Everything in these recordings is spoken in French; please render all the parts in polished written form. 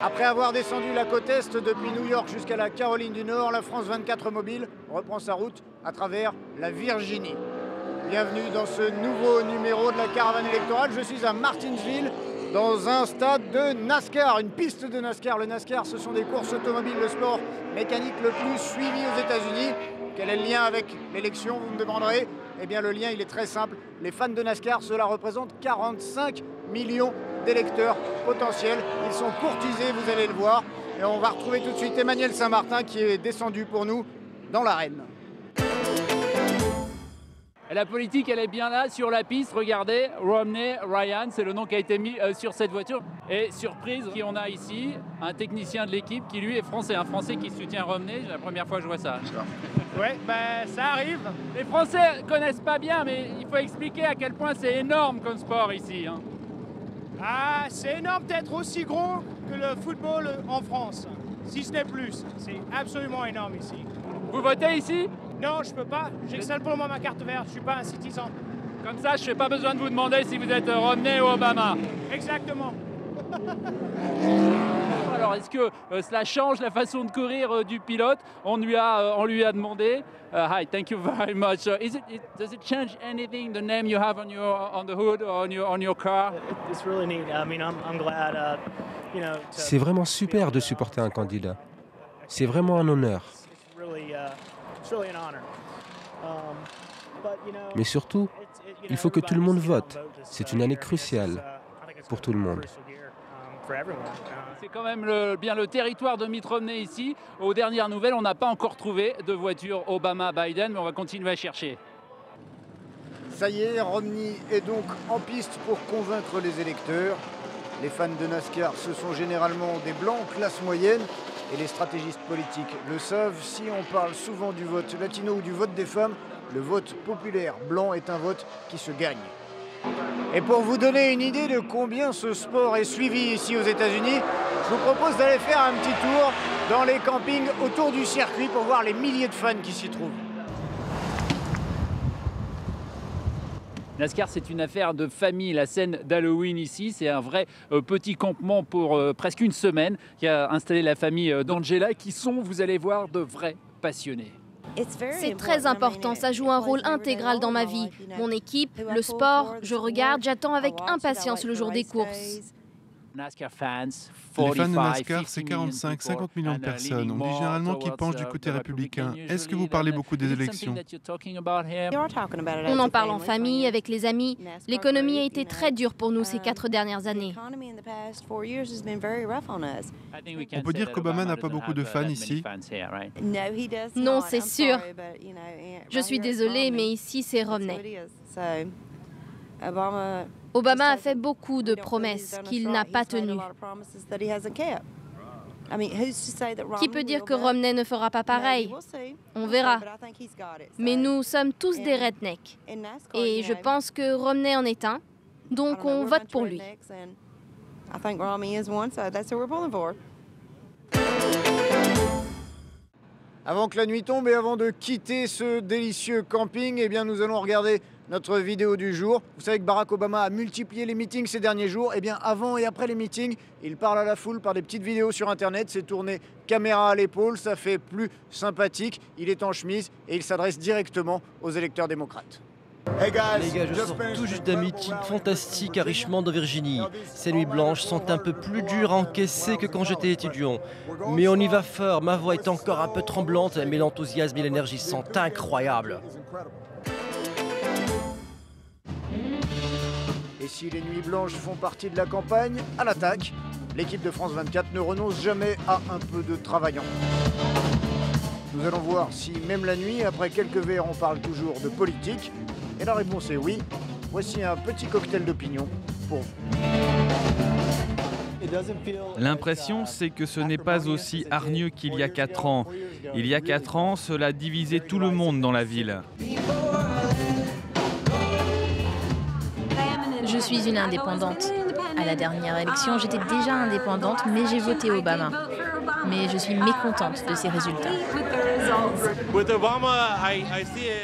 Après avoir descendu la côte Est depuis New York jusqu'à la Caroline du Nord, la France 24 Mobile reprend sa route à travers la Virginie. Bienvenue dans ce nouveau numéro de la caravane électorale. Je suis à Martinsville, dans un stade de NASCAR, une piste de NASCAR. Le NASCAR, ce sont des courses automobiles, le sport mécanique le plus suivi aux États-Unis. Quel est le lien avec l'élection, vous me demanderez? Eh bien, le lien, il est très simple. Les fans de NASCAR, cela représente 45 millions d'électeurs potentiels. Ils sont courtisés, vous allez le voir. Et on va retrouver tout de suite Emmanuel Saint-Martin qui est descendu pour nous dans l'arène. La politique, elle est bien là, sur la piste. Regardez, Romney Ryan, c'est le nom qui a été mis sur cette voiture. Et surprise, qui on a ici, un technicien de l'équipe qui lui est français, un Français qui soutient Romney. C'est la première fois que je vois ça. Ouais, ben ça arrive. Les Français connaissent pas bien, mais il faut expliquer à quel point c'est énorme comme sport ici. Ah, c'est énorme d'être aussi gros que le football en France, si ce n'est plus. C'est absolument énorme ici. Vous votez ici? Non, je peux pas. J'ai que seulement ma carte verte. Je suis pas un citizen. Comme ça, je n'ai pas besoin de vous demander si vous êtes Romney ou Obama. Exactement. Alors, est-ce que cela change la façon de courir du pilote? On lui a demandé. Hi, thank you very much. Does it change anything, the name you have on the hood or on your car? It's really neat. I mean, I'm glad, C'est vraiment super de supporter un candidat. C'est vraiment un honneur. Mais surtout, il faut que tout le monde vote. C'est une année cruciale pour tout le monde. C'est quand même bien le territoire de Mitt Romney ici. Aux dernières nouvelles, on n'a pas encore trouvé de voiture Obama-Biden, mais on va continuer à chercher. Ça y est, Romney est donc en piste pour convaincre les électeurs. Les fans de NASCAR, ce sont généralement des blancs, classe moyenne. Et les stratégistes politiques le savent, si on parle souvent du vote latino ou du vote des femmes, le vote populaire blanc est un vote qui se gagne. Et pour vous donner une idée de combien ce sport est suivi ici aux États-Unis, je vous propose d'aller faire un petit tour dans les campings autour du circuit pour voir les milliers de fans qui s'y trouvent. NASCAR, c'est une affaire de famille. La scène d'Halloween ici, c'est un vrai petit campement pour presque une semaine qui a installé la famille d'Angela, qui sont, vous allez voir, de vrais passionnés. C'est très important, ça joue un rôle intégral dans ma vie. Mon équipe, le sport, je regarde, j'attends avec impatience le jour des courses. Les fans de NASCAR, c'est 45-50 millions de personnes. On dit généralement qu'ils penchent du côté républicain. Est-ce que vous parlez beaucoup des élections? On en parle en famille, avec les amis. L'économie a été très dure pour nous ces 4 dernières années. On peut dire qu'Obama n'a pas beaucoup de fans ici. Non, c'est sûr. Je suis désolée, mais ici, c'est Romney. Obama a fait beaucoup de promesses qu'il n'a pas tenues. Qui peut dire que Romney ne fera pas pareil? On verra. Mais nous sommes tous des rednecks. Et je pense que Romney en est un. Donc on vote pour lui. Avant que la nuit tombe et avant de quitter ce délicieux camping, eh bien nous allons regarder notre vidéo du jour. Vous savez que Barack Obama a multiplié les meetings ces derniers jours. Eh bien avant et après les meetings, il parle à la foule par des petites vidéos sur Internet. C'est tourné caméra à l'épaule, ça fait plus sympathique. Il est en chemise et il s'adresse directement aux électeurs démocrates. Les gars, je sors tout juste d'un meeting fantastique à Richmond, en Virginie. Ces nuits blanches sont un peu plus dures à encaisser que quand j'étais étudiant. Mais on y va fort, ma voix est encore un peu tremblante, mais l'enthousiasme et l'énergie sont incroyables. Et si les nuits blanches font partie de la campagne, à l'attaque, l'équipe de France 24 ne renonce jamais à un peu de travaillant. Nous allons voir si même la nuit, après quelques verres, on parle toujours de politique. Et la réponse est oui. Voici un petit cocktail d'opinion pour vous. L'impression, c'est que ce n'est pas aussi hargneux qu'il y a 4 ans. Il y a 4 ans, cela divisait tout le monde dans la ville. Je suis une indépendante. À la dernière élection, j'étais déjà indépendante, mais j'ai voté Obama. Mais je suis mécontente de ces résultats.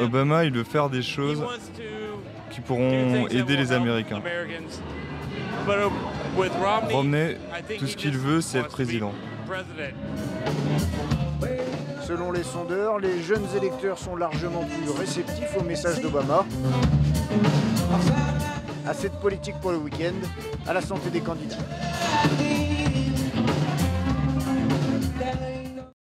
Obama, il veut faire des choses qui pourront aider les Américains. Romney, tout ce qu'il veut, c'est être président. Selon les sondeurs, les jeunes électeurs sont largement plus réceptifs au message d'Obama, à cette politique pour le week-end, à la santé des candidats.